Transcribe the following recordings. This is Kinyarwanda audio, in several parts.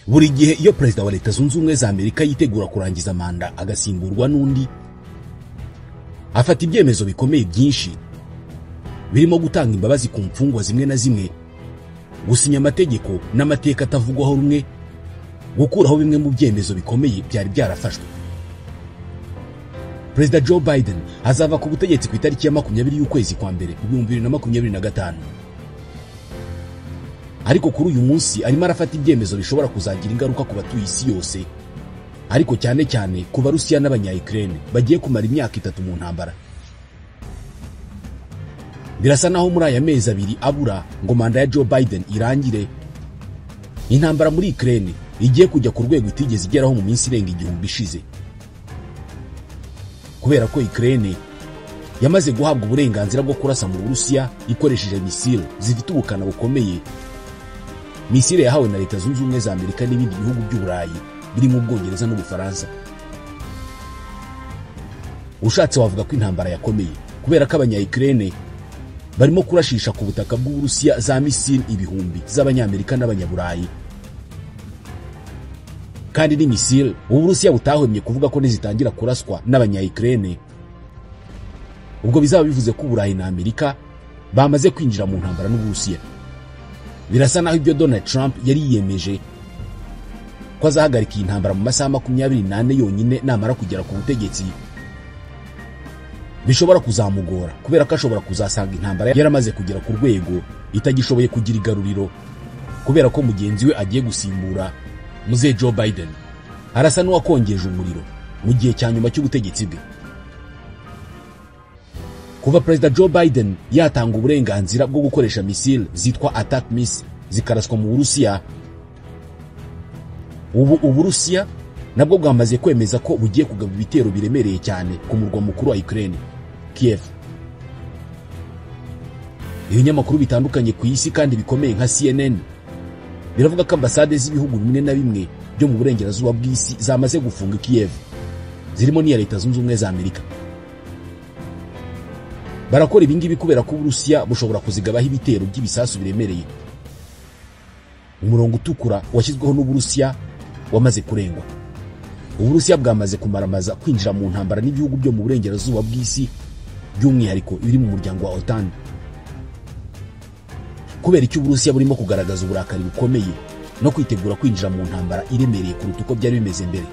buri gihe iyo perezida wa Leta Zunze Ubumwe za Amerika yitegura kurangiza manda agasimburwa n'undi, afata ibyemezo bikomeye byinshi birimo gutanga imbabazi ku mfungwa zimwe na zimwe, gusinya amategeko n'amateka atavugwaho rumwe, gukuraho bimwe mu byemezo bikomeye byari byarafashwe. Perezida Joe Biden azava ku butegetsi ku itariki ya 20 y'ukwezi kwa mbere 2025. Ariko kuri uyu munsi arimo arafata ibyemezo bishobora kuzagira ingaruka ku batuye isi yose, ariko cyane cyane ku Barusiya n'Abanya-Ukraine bagiye kumara imyaka 3 mu ntambara. Birasa naho muri aya mezi abiri abura ngo manda ya Joe Biden irangire, intambara muri Ukraine igiye kujya ku rwego itigeze igeraho mu minsi irenga 1000 ishize, kubera ko Ukraine yamaze guhabwa uburenganzira bwo kurasa mu Burusiya ikoresheje misile zifite ubukana bukomeye, misile yahawe na Leta Zunze Ubumwe za Amerika n'ibindi bihugu by'Uburayi biri mu Bwongereza n'Ubufaransa. Ushatse wavuga ko intambara yakomeye kubera ko Abanya-Ukraine barimo kurashisha ku butaka bw'Uburusiya za misile ibihumbi z'Abanyamerika n'Abanyaburayi, kandi ni misile Uburusiya butahwemye kuvuga ko nizitangira kuraswa n'Abanya-Ukraine, ubwo bizaba bivuze ko Uburayi na Amerika bamaze kwinjira mu ntambara n'Uburusiya. Birasa naho ibyo Donald Trump yari yiyemeje ko azahagarika iyi ntambara mu masaha 24 yonyine namara kugera ku butegetsi bishobora kuzamugora, kubera ko ashobora kuzasanga intambara yaramaze kugera ku rwego itagishoboye kugira igaruriro, kubera ko mugenzi we agiye gusimbura Mzee Joe Biden arasa n'uwakongeje umuriro mu gihe cya nyuma cy'ubutegetsi bwe. Kuva Perezida Joe Biden yatanga uburenganzira bwo gukoresha misile zitwa attack miss zikaraswa mu Burusiya, ubu Uburusiya nabwo bwamaze kwemeza ko bugiye kugaba ibitero biremereye cyane ku murwa mukuru wa Ukraine, Kiev. Ibinyamakuru bitandukanye ku isi kandi bikomeye nka CNN biravuga ko ambasade z'ibihugu bimwe na bimwe byo mu burengerazuba bw'isi zamaze gufunga Kiev, zirimo n'iya Leta Zunze Ubumwe za Amerika. Barakora ibingibi kubera ko Uburusiya bushobora kuzigabaho ibitero by'ibisasu biremereye. Umurongo utukura washyizweho n'Uburusiya wamaze kurengwa. Uburusiya bwamaze kumaramaza kwinjira mu ntambara n'ibihugu byo mu burengerazuba bw'isi, by'umwihariko biri mu muryango wa OTAN. Kubera icyo Uburusiya burimo kugaragaza uburakari bukomeye no kwitegura kwinjira mu ntambara iremereye kuruta uko byari bimeze mbere.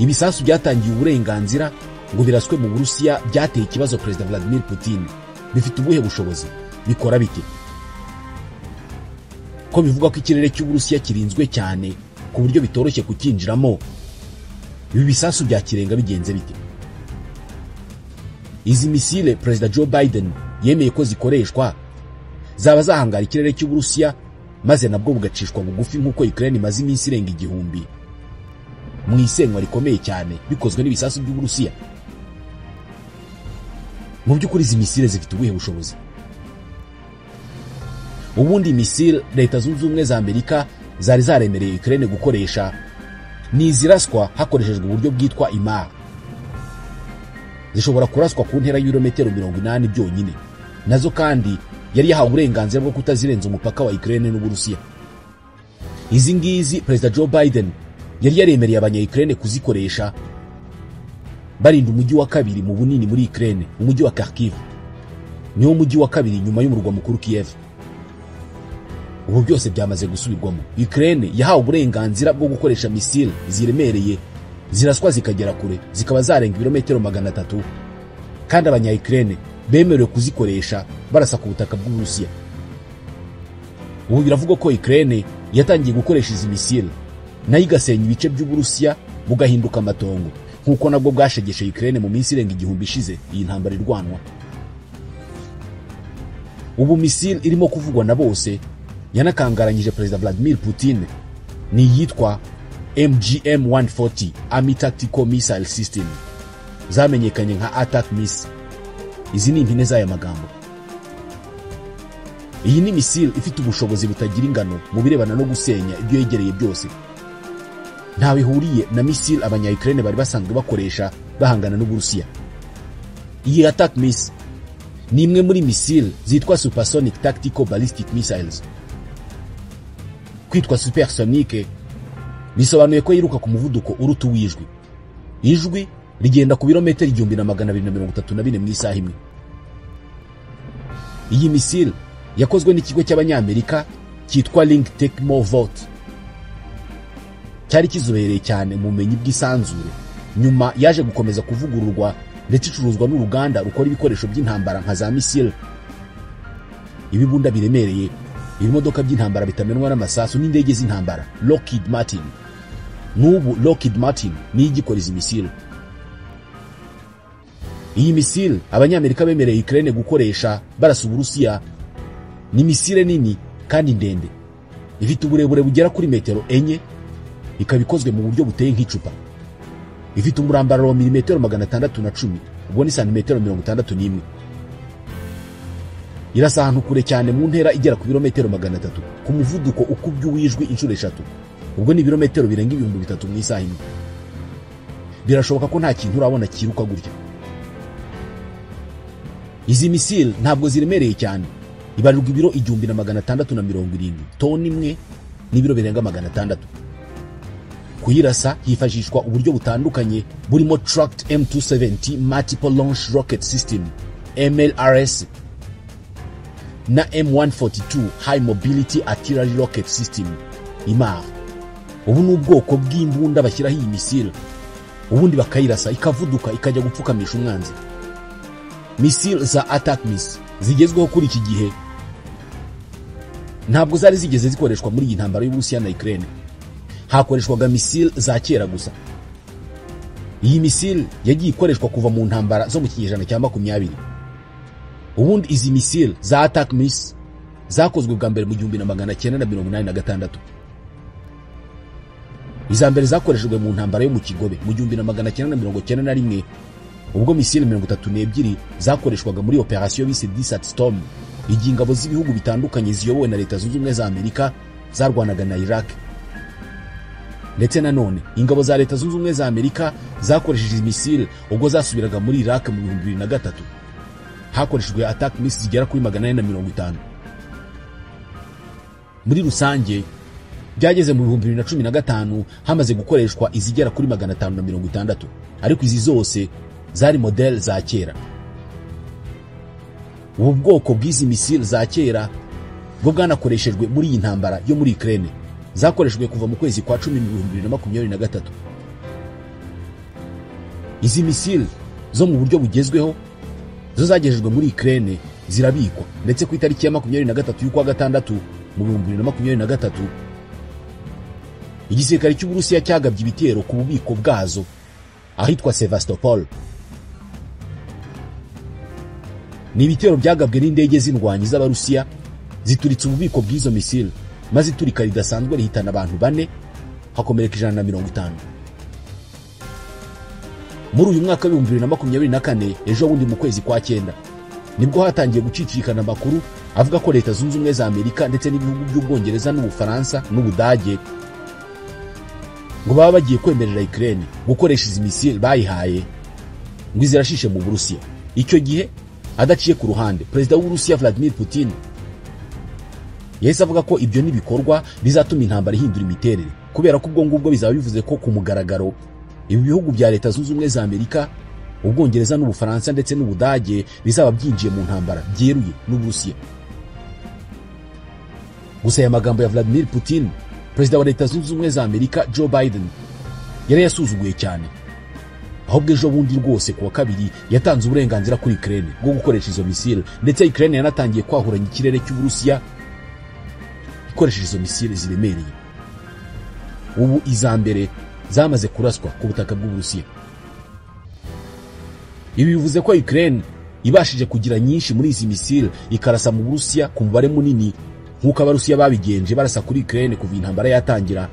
Ibisasu byatangiye uburenganzira ngo biraswe mu Burusiya byateye ikibazo Perezida Vladimir Putin. Bifite ubuhe bushobozi? Bikora bite? Ko bivuga ko ikirere cy'Uburusiya kirinzwe cyane ku buryo bitoroshye kukinjiramo, ibi bisasu byakirenga bigenze bite? Izi misile Perezida Joe Biden yemeye ko zikoreshwa zaba zahangara ikirere cy'Uburusiya maze nabwo bugacishwa bugufi nk'uko Ukraine imaze iminsi irenga 1000 mu isenywa rikomeye cyane bikozwe n'ibisasu by'Uburusiya. Mu by'ukuri izi misile zifite ubuhe bushobozi? Ubundi misile Leta Zunze Ubumwe za Amerika zari zaremereye Ukraine gukoresha ni iziraswa hakoreshejwe uburyo bwitwa IMAR. Zishobora kuraswa ku ntera y'ibirometero 80 byonyine, nazo kandi yari yahawe uburenganzira bwo kutazirenza umupaka wa Ukraine n'Uburusiya. Izi ngizi Perezida Joe Biden yari yaremereye Abanya-Ukraine kuzikoresha barinda umujyi wa kabiri mu bunini muri Ukraine, umujyi wa Kharkiv. Niwo mujyi wa kabiri nyuma y'umurwa mukuru Kiev. Ubu byose byamaze gusubirwamo. Ukraine yahawe uburenganzira bwo gukoresha misile ziremereye ziraswa zikagera kure, zikaba zarenga ibirometero 300, kandi Abanya-Ukraine bemerewe kuzikoresha barasa ku butaka bw'Uburusiya. Ubu biravuga ko Ukraine yatangiye gukoresha izi misile nayo igasenya ibice by'Uburusiya bugahinduka amatongo, nk'uko nabwo bwashegeshe Ukraine mu minsi irenga 1000 ishize iyi ntambara irwanwa. Ubu misile irimo kuvugwa na bose yanakangaranyije Perezida Vladimir Putin ni yitwa MGM-140 Army Tactical Missile System, zamenyekanye nka attack miss. Izi ni impine z'aya magambo. Iyi ni misile ifite ubushobozi butagira ingano mu birebana no gusenya ibyo yegereye byose. Ntawe ihuriye na misile Abanya-Ukraine bari basanzwe bakoresha bahangana n'Uburusiya. Iyi attack miss ni imwe muri misile zitwa Supersonic Tactical Ballistic Missiles. Kwitwa supersonic bisobanuye ko yiruka ku muvuduko uruta uw'ijwi. Ijwi rigenda ku birometero 1234 mu isaha imwe. Iyi misile yakozwe n'ikigo cy'abanyamerika cyitwa Link Techmovot, cyari kizobereye cyane mu bumenyi bw'isanzure. Nyuma yaje gukomeza kuvugururwa ndetse icuruzwa n'uruganda rukora ibikoresho by'intambara nka za misile, ibibunda biremereye, ibimodoka by'intambara bitamenwa n'amasasu n'indege z'intambara. Lockheed Martin, n'ubu Lockheed Martin niyo igikora izi misile. Iyi misile abanyamerika bemereye Ukraine gukoresha barasa Uburusiya ni misile nini kandi ndende, ifite uburebure bugera kuri metero 4, ikaba ikozwe mu buryo buteye nk'icupa. Ifite umurambararo wa milimetero 610, ubwo ni santimetero 61. Irasa ahantu kure cyane mu ntera igera ku birometero 300 ku muvuduko ukubye uw'ijwi inshuro 3, ubwo ni ibirometero birenga 3000 mu isaha imwe. Birashoboka ko nta kintu urabona kiruka gutya. Izi misile ntabwo ziremereye cyane, ibarirwa ibiro 1670, toni imwe n'ibiro birenga 600. Kuyirasa hifashishwa uburyo butandukanye burimo Tracked M270 Multiple Launch Rocket System MLRS na M142 High Mobility Artillery Rocket System IMAR. Ubu ni ubwoko bw'imbunda bashyiraho iyi misile, ubundi bakayirasa ikavuduka ikajya gupfukamisha umwanzi. Misile za ATACMS zigezweho kuri iki gihe ntabwo zari zigeze zikoreshwa muri iyi ntambara y'Uburusiya na Ukraine. Hakoreshwaga misile za kera gusa. Iyi misile yagiye ikoreshwa kuva mu ntambara zo mu kinyejana cya 20. Ubundi izi misile za ATACMS zakozwe bwa mbere mu 1986. Iza mbere zakoreshejwe mu ntambara yo mu Kigobe mu 1991, ubwo misile 32 zakoreshwaga muri operation bise Desert Storm, igihe ingabo z'ibihugu bitandukanye ziyobowe na Leta Zunze Ubumwe za Amerika zarwanaga na Iraq. Ndetse nanone ingabo za Leta Zunze Ubumwe za Amerika zakoresheje misile ubwo zasubiraga muri Iraq mu 2003. Hakoreshejwe ATACMS zigera kuri 450. Muri rusange byageze mu 2015 hamaze gukoreshwa izigera kuri 560, ariko izi zose zari model za kera. Ubu bwoko bw'izi misile za kera bwo bwanakoreshejwe muri iyi ntambara yo muri Ukraine, zakoreshejwe kuva mu kwezi kwa 10 mu 2023. Izi misile zo mu buryo bugezweho zo zagejejwe muri Ukraine zirabikwa, ndetse ku itariki ya 23 y'ukwa gatandatu mu 2023 igisirikare cy'Uburusiya cyagabye ibitero ku bubiko bwazo ahitwa Sevastopol. Ni ibitero byagabwe n'indege z'indwanyi z'Abarusiya zituritse ububiko bw'izo misile, maze iturika ridasanzwe rihitana abantu 4, hakomereka 150. Muri uyu mwaka wa 2024 ejo bundi mu kwezi kwa 9 nibwo hatangiye gucicikana amakuru avuga ko Leta Zunze Ubumwe za Amerika ndetse n'ibihugu by'Ubwongereza n'Ubufaransa n'Ubudage ngo baba bagiye kwemerera Ukraine gukoresha izi misile bayihaye ngo izirashishe mu Burusiya. Icyo gihe adaciye ku ruhande, Perezida w'Uburusiya Vladimir Putin yahise avuga ko ibyo nibikorwa bizatuma intambara ihindura imiterere, kubera ko ubwo ngubwo bizaba bivuze ko ku mugaragaro ibi bihugu bya Leta Zunze Ubumwe za Amerika, Ubwongereza n'Ubufaransa ndetse n'Ubudage bizaba byinjiye mu ntambara byeruye n'Uburusiya. Gusa aya magambo ya Vladimir Putin, Perezida wa Leta Zunze Ubumwe za Amerika Joe Biden yari yasuzuguye cyane, ahubwo ejo bundi rwose kuwa kabiri yatanze uburenganzira kuri Ukraine bwo gukoresha izo misile, ndetse Ukraine yanatangiye kwahuranya ikirere cy'Uburusiya ikoresheje izo misile ziremereye. Ubu iza mbere zamaze kuraswa ku butaka bw'Uburusiya. Ibi bivuze ko Ukraine ibashije kugira nyinshi muri izi misile ikarasa mu Burusiya ku mubare munini, nk'uko Abarusiya babigenje barasa kuri Ukraine kuva intambara yatangira.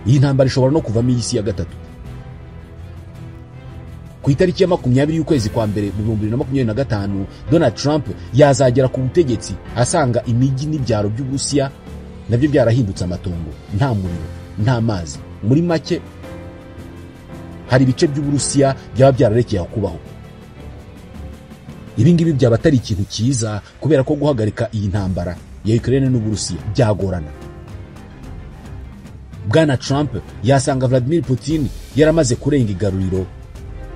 Iyi ntambara ishobora no kuvamo iy'isi ya gatatu. Ku itariki ya 20 y'ukwezi kwa mbere mu 2025 Donald Trump yazagera ku butegetsi asanga imijyi n'ibyaro by'Uburusiya nabyo byarahindutse amatongo, nta muriro, nta mazi. Muri make hari ibice by'Uburusiya byaba byararekeye kubaho. Ibi ngibi byaba atari ikintu cyiza, kubera ko guhagarika iyi ntambara ya Ukraine n'Uburusiya byagorana. Bwana Trump yasanga Vladimir Putin yaramaze kurenga igaruriro,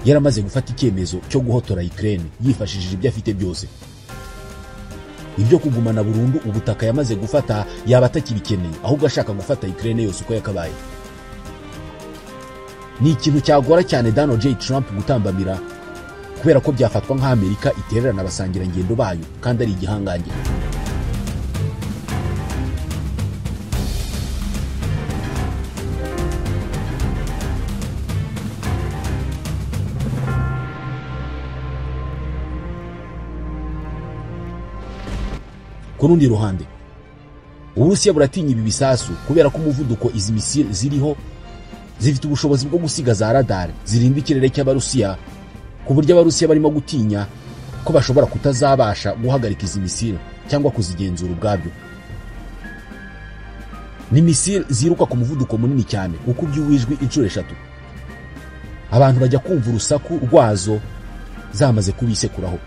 yaramaze gufata icyemezo cyo guhotora Ukraine yifashishije ibyo afite byose. Ibyo kugumana burundu ubutaka yamaze gufata yaba atakibikeneye, ahubwo ashaka gufata Ukraine yose uko yakabaye. Ni ikintu cyagora cyane Donald J. Trump gutambamira, kubera ko byafatwa nk'Amerika itererana abasangira ngendo bayo kandi ari igihangange. Ku rundi ruhande, Uburusiya buratinya ibi bisasu kubera ko umuvuduko izi misile ziriho zifite ubushobozi bwo gusiga za radar zirinda ikirere cy'Abarusiya, ku buryo Abarusiya barimo gutinya ko bashobora kutazabasha guhagarika izi misile cyangwa kuzigenzura ubwabyo. Ni misile ziruka ku muvuduko munini cyane uko by'uwijwi inshuro 3. Abantu bajya kumva urusaku rwazo zamaze kubisekuraho.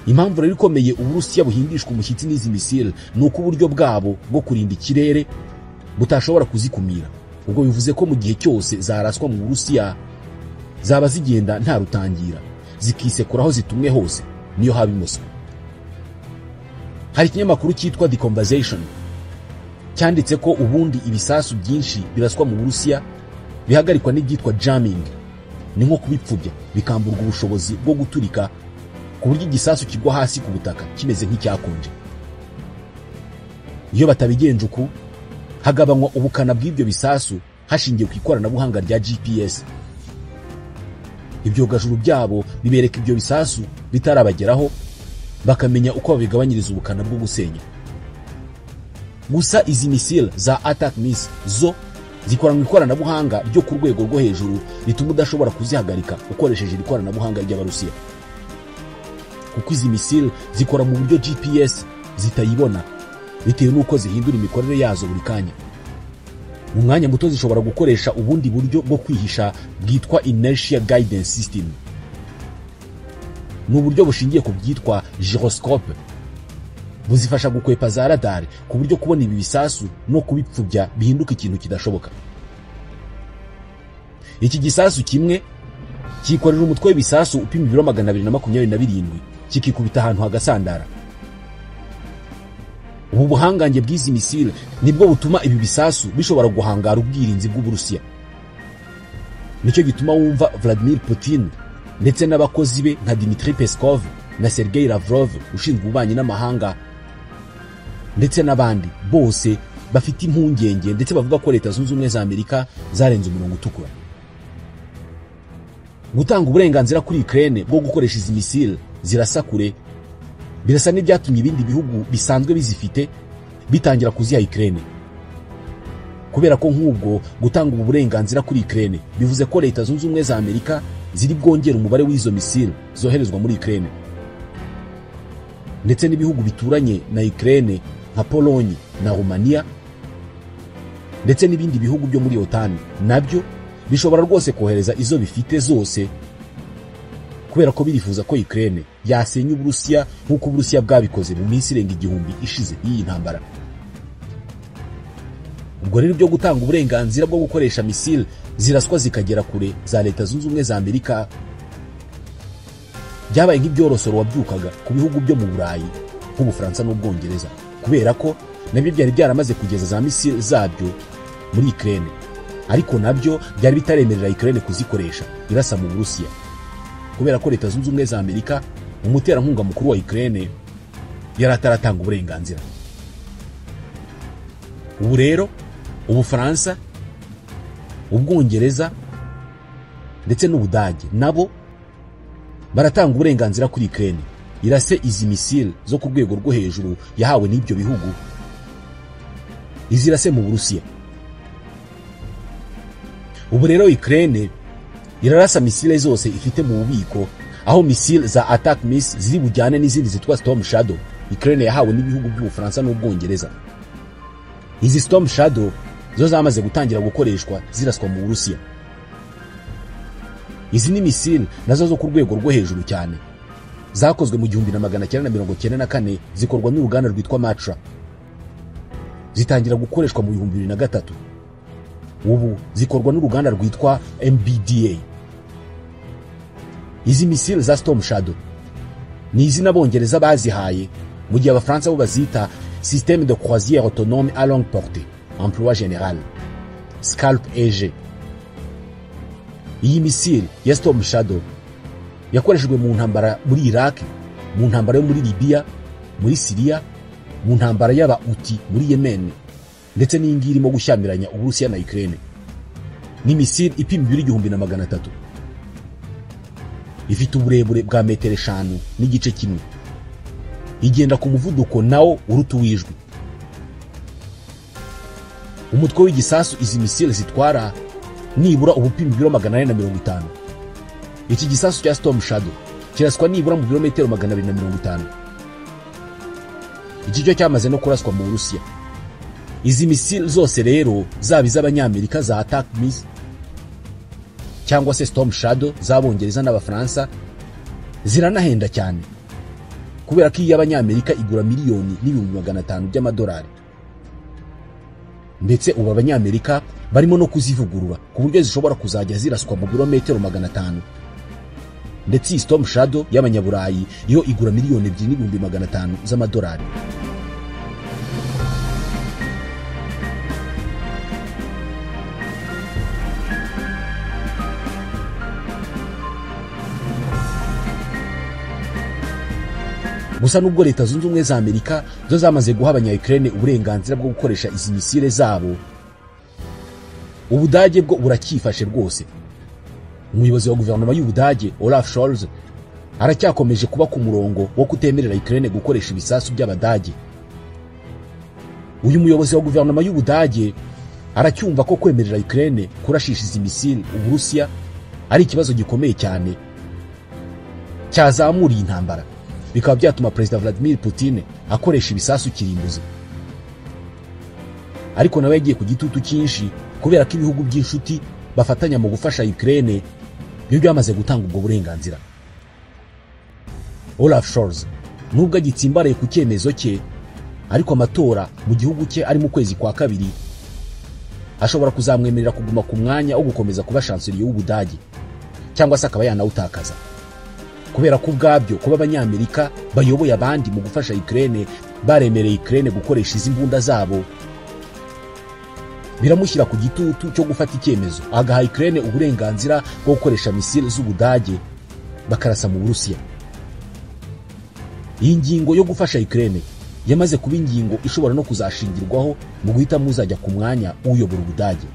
Impamvu rero ikomeye Uburusiya buhindishwa umushyitsi n'izi misile ni uko uburyo bwabo bwo kurinda ikirere butashobora kuzikumira. Ubwo bivuze ko mu gihe cyose zaraswa mu Burusiya zaba zigenda nta rutangira, zikisekuraho zitumwe hose niyo haba Moscow. Hari ikinyamakuru cyitwa The Conversation cyanditse ko ubundi ibisasu byinshi biraswa mu Burusiya bihagarikwa n'ibyitwa jamming, ni nko kubipfubya bikamburwa ubushobozi bwo guturika ku buryo igisasu kigwa hasi ku butaka kimeze nk'icyakonje. Iyo batabigenje uku, hagabanywa ubukana bw'ibyo bisasu hashingiwe ku ikoranabuhanga rya GPS. Ibyogajuru byabo bibereka ibyo bisasu bitarabageraho, bakamenya uko babigabanyiriza ubukana bwo gusenya. Gusa izi misile za ATACMS zo zikora mu ikoranabuhanga ryo ku rwego rwo hejuru bituma udashobora kuzihagarika ukoresheje ikoranabuhanga ry'Abarusiya, kuko izi misile zikora mu buryo GPS zitayibona bitewe n'uko zihindura imikorere yazo buri kanya. Mu mwanya muto zishobora gukoresha ubundi buryo bwo kwihisha bwitwa inertia guidance system. Ni uburyo bushingiye ku byitwa gyroscope, buzifasha gukwepa za radar ku buryo kubona ibi bisasu no kubipfubya bihinduka ikintu kidashoboka. Iki gisasu kimwe kikorera umutwe w'ibisasu upima ibiro 227 kikikubita ahantu hagasandara. Ubu buhangange bw'izi misile nibwo butuma ibi bisasu bishobora guhangara ubwirinzi bw'Uburusiya. Nicyo gituma wumva Vladimir Putin ndetse n'abakozi be nka Dmitry Peskov na Sergei Lavrov ushinzwe ububanyi n'amahanga ndetse n'abandi bose bafite impungenge ndetse bavuga ko Leta Zunze Ubumwe za Amerika zarenze umurongo utukura. Gutanga uburenganzira kuri Ukraine bwo gukoresha izi misile zirasa kure birasa n'ibyatumye ibindi bihugu bisanzwe bizifite bitangira kuziha Ukraine, kubera ko nk'ubwo gutanga ubu burenganzira kuri Ukraine bivuze ko Leta Zunze Ubumwe za Amerika ziri bwongera umubare w'izo misile zoherezwa muri Ukraine. Ndetse n'ibihugu bituranye na Ukraine nka Pologne na Romania ndetse n'ibindi bihugu byo muri OTAN nabyo bishobora rwose kohereza izo bifite zose, kubera ko birifuza ko Ukraine yasenya Uburusiya nk'uko Uburusiya bwabikoze mu minsi irenga 1000 ishize y'iyi ntambara. Ubwo rero byo gutanga uburenganzira bwo gukoresha misile ziraswa zikagera kure za Leta Zunze Ubumwe za Amerika byabaye nk'ibyorosoro wabyukaga ku bihugu byo mu Burayi nk'Ubufaransa n'Ubwongereza, kubera ko nabyo byari byaramaze kugeza za misile zabyo muri Ukraine, ariko nabyo byari bitaremerera Ukraine kuzikoresha irasa mu Burusiya, kubera ko Leta Zunze Ubumwe za Amerika umuterankunga mukuru wa Ukraine yari ataratanga uburenganzira. Ubu rero Ubufaransa, Ubwongereza ndetse n'Ubudage nabo baratanga uburenganzira kuri Ukraine irase izi misile zo ku rwego rwo hejuru yahawe n'ibyo bihugu izirase mu Burusiya. Ubu rero Ukraine irarasa misile zose ifite mu bubiko, aho misile za ATACMS ziri bujyane n'izindi zitwa Storm Shadow Ukraine yahawe n'ibihugu by'Ubufaransa n'Ubwongereza. Izi Storm Shadow zo zamaze gutangira gukoreshwa ziraswa mu Burusiya. Izi ni misile nazo zo ku rwego rwo hejuru cyane zakozwe mu 1994 zikorwa n'uruganda rwitwa Matra. zitangira gukoreshwa mu 2003. Ubu zikorwa n'uruganda rwitwa MBDA. Izi misile za Storm Shadow ni izina Abongereza bazihaye mu gihe Abafaransa bo bazita Système de croisière autonome à longue portée, emploi général, Scalp EG. Iyi misile ya Storm Shadow yakoreshejwe mu ntambara muri Iraq, mu ntambara yo muri Libya, muri Syria, mu ntambara y'aba Houthi muri Yemen, ndetse n'ingi irimo gushyamiranya Uburusiya na Ukraine. Ni misile ipima 1300. Ifite uburebure bwa metero 5 n'igice kimwe. Igenda ku muvuduko nawo uruta uwijwi. Umutwe w'igisasu izi misile zitwara nibura ubupima 450. Iki gisasu cya Storm Shadow kiraswa nibura mu birometero 250. Iki cyo cyamaze no kuraswa mu Burusiya. Izi misile zose rero zaba iz'Abanyamerika za Attack Miss cyangwa se Storm Shadow z'Abongereza n'Abafaransa ziranahenda cyane, kubera ko iy'Abanyamerika igura miliyoni n'ibihumbi 500 by'amadolari. Ndetse ubu Abanyamerika barimo no kuzivugurura ku buryo zishobora kuzajya ziraswa mu birometero 500. Ndetse Storm Shadow y'Abanyaburayi iyo igura miliyoni 2,500 z'amadolari. Gusa nubwo Leta Zunze Ubumwe za Amerika zo zamaze guha Abanya-Ukraine uburenganzira bwo gukoresha izi misile zabo, Ubudage bwo buracyifashe rwose. Umuyobozi wa guverinoma y'Ubudage Olaf Scholz aracyakomeje kuba ku murongo wo kutemerera Ukraine gukoresha ibisasu by'Abadage. Uyu muyobozi wa guverinoma y'Ubudage aracyumva ko kwemerera Ukraine kurashisha izi misile Uburusiya ari ikibazo gikomeye cyane cyazamuriye intambara, bikaba byatuma Perezida Vladimir Putin akoresha ibisasu kirimbuzi. Ariko nawe yagiye ku gitutu cyinshi kubera ko ibihugu by'inshuti bafatanya mu gufasha Ukraine byo byamaze gutanga ubwo burenganzira. Olaf Scholz nubwo agitsimbaraye ku cyemezo cye, ariko amatora mu gihugu cye ari mu kwezi kwa kabiri ashobora kuzamwemerera kuguma ku mwanya wo gukomeza kuba chancelier w'Ubudage, cyangwa se akaba yanawutakaza, kubera ko ubwabyo kuba Abanyamerika bayoboye abandi mu gufasha Ukraine baremereye Ukraine gukoresha izi mbunda zabo biramushyira ku gitutu cyo gufata icyemezo agaha Ukraine uburenganzira bwo gukoresha misile z'Ubudage bakarasa mu Burusiya. Iyi ngingo yo gufasha Ukraine yamaze kuba ingingo ishobora no kuzashingirwaho mu guhita muzajya ku mwanya uyobora Ubudage,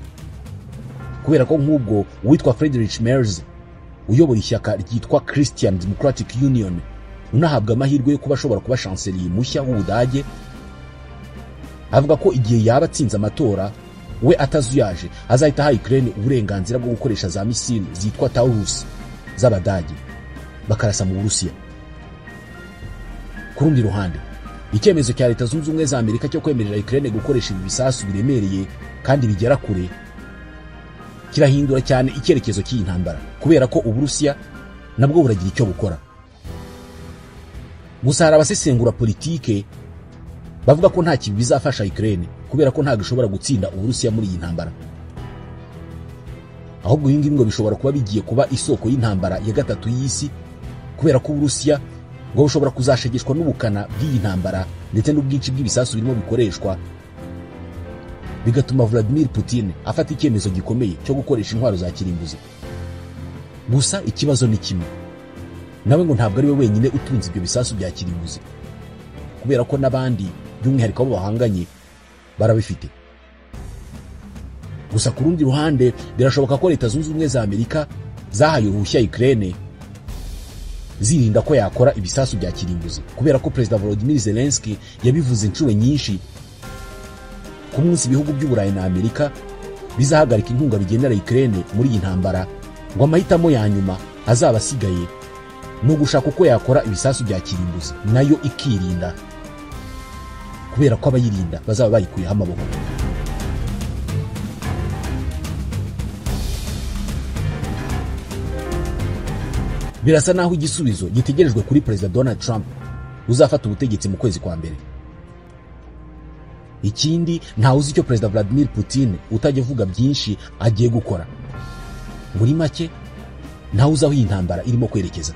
kubera ko nk'ubwo uwitwa Friedrich Merz uyobora ishyaka ryitwa Christian Democratic Union unahabwa amahirwe yo kuba ashobora kuba chancelier mushya w'Ubudage, avuga ko igihe yaba atsinze amatora we atazuyaje azahita aha Ukraine uburenganzira bwo gukoresha za misile zitwa Taurus z'Abadage bakarasa mu Burusiya. Ku rundi ruhande, icyemezo cya Leta Zunze Ubumwe za Amerika cyo kwemerera Ukraine gukoresha ibi bisasu biremereye kandi bigera kure kirahindura cyane icyerekezo cy'iyi ntambara, kubera ko Uburusiya nabwo buragira icyo bukora. Gusa hari abasesengura politike bavuga ko nta kintu bizafasha Ukraine, kubera ko ntabwo ishobora gutsinda Uburusiya muri iyi ntambara. Ahubwo ibi ngo bishobora kuba bigiye kuba isoko y'intambara ya gatatu y'isi, kubera ko Uburusiya ngo bushobora kuzashegeshwa n'ubukana bw'iyi ntambara ndetse n'ubwinshi bw'ibisasu birimo bikoreshwa, bigatuma Vladimir Putin afata icyemezo gikomeye cyo gukoresha intwaro za kirimbuzi. Gusa ikibazo ni kimwe, nawe ngo ntabwo ari we wenyine utunze ibyo bisasu bya kirimbuzi, kubera ko n'abandi by'umwihariko abo bahanganye barabifite. Gusa ku rundi ruhande birashoboka ko Leta Zunze Ubumwe za Amerika zahaye uruhushya Ukraine zirinda ko yakora ibisasu bya kirimbuzi, kubera ko Perezida Volodymyr Zelensky yabivuze inshuro nyinshi ku munsi ibihugu by'Uburayi na Amerika bizahagarika inkunga bigenera Ukraine muri iyi ntambara, ngo amahitamo ya nyuma azaba asigaye no gushaka uko yakora ibisasu bya kirimbuzi nayo ikirinda, kubera ko abayirinda bazaba bayikuyeho amaboko. Birasa naho igisubizo gitegerejwe kuri Perezida Donald Trump uzafata ubutegetsi mu kwezi kwa mbere. ikindi ntawe uzi icyo Perezida Vladimir Putin utajya uvuga byinshi agiye gukora. Muri make ntawe uzi aho iyi ntambara irimo kwerekeza.